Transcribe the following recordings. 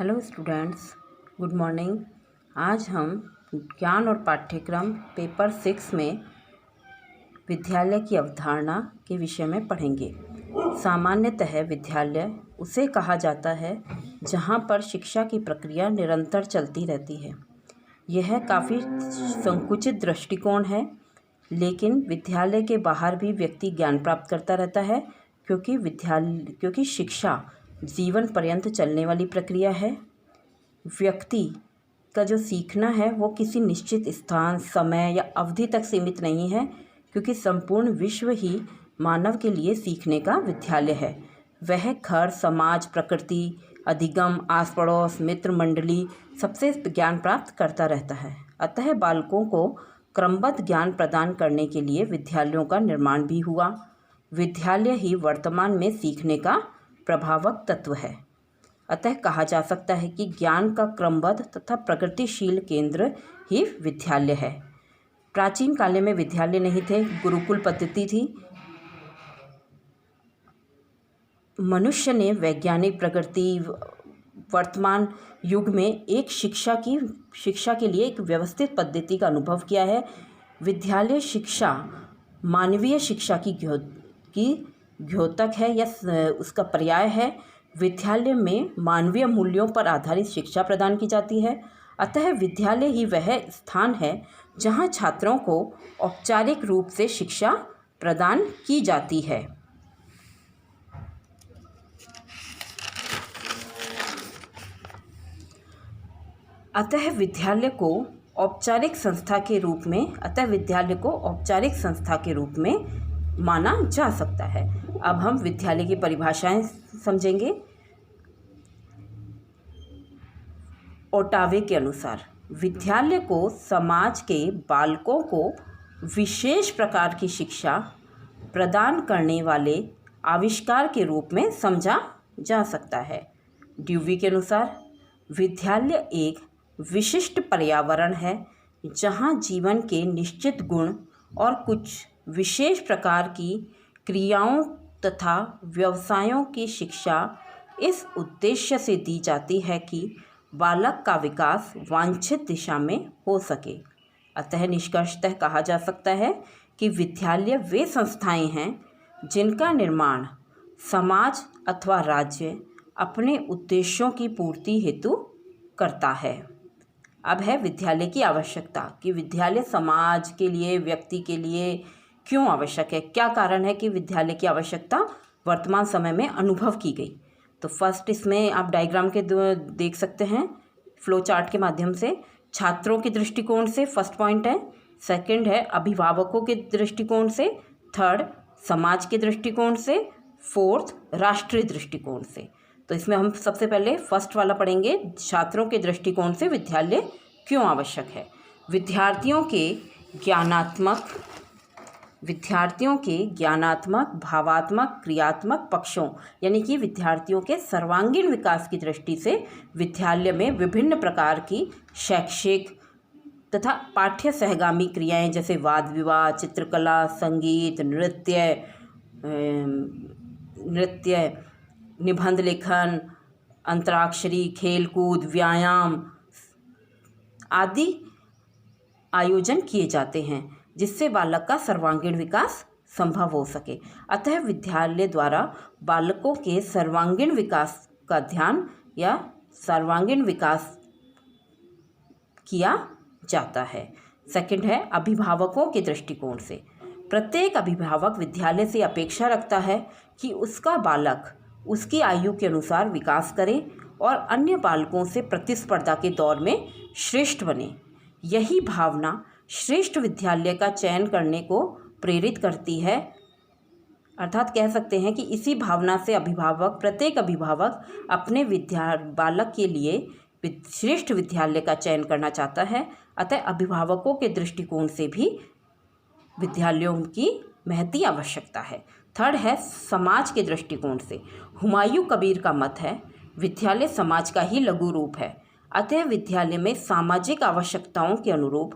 Hello students, good morning. आज हम ज्ञान और पाठ्यक्रम पेपर 6 में विद्यालय की अवधारणा के विषय में पढ़ेंगे। सामान्यतः विद्यालय उसे कहा जाता है जहाँ पर शिक्षा की प्रक्रिया निरंतर चलती रहती है। यह काफ़ी संकुचित दृष्टिकोण है, लेकिन विद्यालय के बाहर भी व्यक्ति ज्ञान प्राप्त करता रहता है, क्योंकि शिक्षा जीवन पर्यंत चलने वाली प्रक्रिया है। व्यक्ति का जो सीखना है वो किसी निश्चित स्थान, समय या अवधि तक सीमित नहीं है, क्योंकि संपूर्ण विश्व ही मानव के लिए सीखने का विद्यालय है। वह घर, समाज, प्रकृति, अधिगम, आस पड़ोस, मित्र मंडली सबसे ज्ञान प्राप्त करता रहता है। अतः बालकों को क्रमबद्ध ज्ञान प्रदान करने के लिए विद्यालयों का निर्माण भी हुआ। विद्यालय ही वर्तमान में सीखने का प्रभावक तत्व है। अतः कहा जा सकता है कि ज्ञान का क्रमबद्ध तथा प्रगतिशील केंद्र ही विद्यालय है। प्राचीन काल में विद्यालय नहीं थे, गुरुकुल पद्धति थी। मनुष्य ने वैज्ञानिक प्रगति वर्तमान युग में एक शिक्षा के लिए एक व्यवस्थित पद्धति का अनुभव किया है। विद्यालय शिक्षा मानवीय शिक्षा की द्योतक है या उसका पर्याय है। विद्यालय में मानवीय मूल्यों पर आधारित शिक्षा प्रदान की जाती है। अतः विद्यालय ही वह स्थान है जहाँ छात्रों को औपचारिक रूप से शिक्षा प्रदान की जाती है। अतः विद्यालय को औपचारिक संस्था के रूप में माना जा सकता है। अब हम विद्यालय की परिभाषाएं समझेंगे। ओटावे के अनुसार विद्यालय को समाज के बालकों को विशेष प्रकार की शिक्षा प्रदान करने वाले आविष्कार के रूप में समझा जा सकता है। ड्यूवी के अनुसार विद्यालय एक विशिष्ट पर्यावरण है जहां जीवन के निश्चित गुण और कुछ विशेष प्रकार की क्रियाओं तथा व्यवसायों की शिक्षा इस उद्देश्य से दी जाती है कि बालक का विकास वांछित दिशा में हो सके। अतः निष्कर्षतः कहा जा सकता है कि विद्यालय वे संस्थाएं हैं जिनका निर्माण समाज अथवा राज्य अपने उद्देश्यों की पूर्ति हेतु करता है। अब है विद्यालय की आवश्यकता कि विद्यालय समाज के लिए, व्यक्ति के लिए क्यों आवश्यक है, क्या कारण है कि विद्यालय की आवश्यकता वर्तमान समय में अनुभव की गई। तो फर्स्ट इसमें आप डायग्राम के देख सकते हैं फ्लो चार्ट के माध्यम से। छात्रों के दृष्टिकोण से फर्स्ट पॉइंट है, सेकंड है अभिभावकों के दृष्टिकोण से, थर्ड समाज के दृष्टिकोण से, फोर्थ राष्ट्रीय दृष्टिकोण से। तो इसमें हम सबसे पहले फर्स्ट वाला पढ़ेंगे, छात्रों के दृष्टिकोण से विद्यालय क्यों आवश्यक है। विद्यार्थियों के ज्ञानात्मक, भावात्मक, क्रियात्मक पक्षों यानी कि विद्यार्थियों के सर्वांगीण विकास की दृष्टि से विद्यालय में विभिन्न प्रकार की शैक्षिक तथा पाठ्य सहगामी क्रियाएं जैसे वाद विवाद, चित्रकला, संगीत, नृत्य, निबंध लेखन, अंतराक्षरी, खेलकूद, व्यायाम आदि आयोजन किए जाते हैं जिससे बालक का सर्वांगीण विकास संभव हो सके। अतः विद्यालय द्वारा बालकों के सर्वांगीण विकास का ध्यान या सर्वांगीण विकास किया जाता है। सेकंड है अभिभावकों के दृष्टिकोण से। प्रत्येक अभिभावक विद्यालय से अपेक्षा रखता है कि उसका बालक उसकी आयु के अनुसार विकास करे और अन्य बालकों से प्रतिस्पर्धा के दौर में श्रेष्ठ बने। यही भावना श्रेष्ठ विद्यालय का चयन करने को प्रेरित करती है। अर्थात कह सकते हैं कि इसी भावना से प्रत्येक अभिभावक अपने बालक के लिए श्रेष्ठ विद्यालय का चयन करना चाहता है। अतः अभिभावकों के दृष्टिकोण से भी विद्यालयों की महती आवश्यकता है। थर्ड है समाज के दृष्टिकोण से। हुमायूं कबीर का मत है विद्यालय समाज का ही लघु रूप है। अतः विद्यालय में सामाजिक आवश्यकताओं के अनुरूप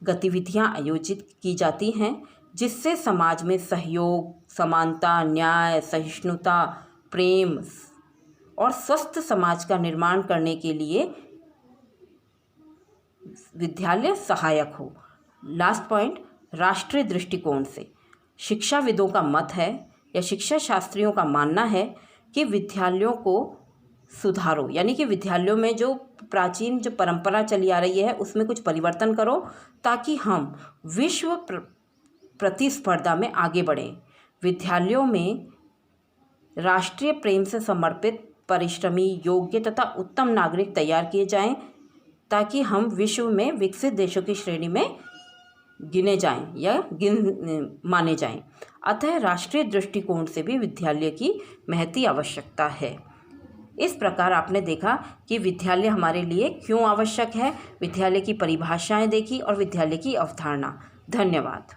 गतिविधियां आयोजित की जाती हैं जिससे समाज में सहयोग, समानता, न्याय, सहिष्णुता, प्रेम और स्वस्थ समाज का निर्माण करने के लिए विद्यालय सहायक हो। लास्ट पॉइंट, राष्ट्रीय दृष्टिकोण से शिक्षाविदों का मत है या शिक्षा शास्त्रियों का मानना है कि विद्यालयों को सुधारो, यानी कि विद्यालयों में जो प्राचीन जो परंपरा चली आ रही है उसमें कुछ परिवर्तन करो ताकि हम विश्व प्रतिस्पर्धा में आगे बढ़ें। विद्यालयों में राष्ट्रीय प्रेम से समर्पित, परिश्रमी, योग्य तथा उत्तम नागरिक तैयार किए जाएं ताकि हम विश्व में विकसित देशों की श्रेणी में गिने जाएं या माने जाएं। अतः राष्ट्रीय दृष्टिकोण से भी विद्यालय की महती आवश्यकता है। इस प्रकार आपने देखा कि विद्यालय हमारे लिए क्यों आवश्यक है, विद्यालय की परिभाषाएं देखी और विद्यालय की अवधारणा। धन्यवाद।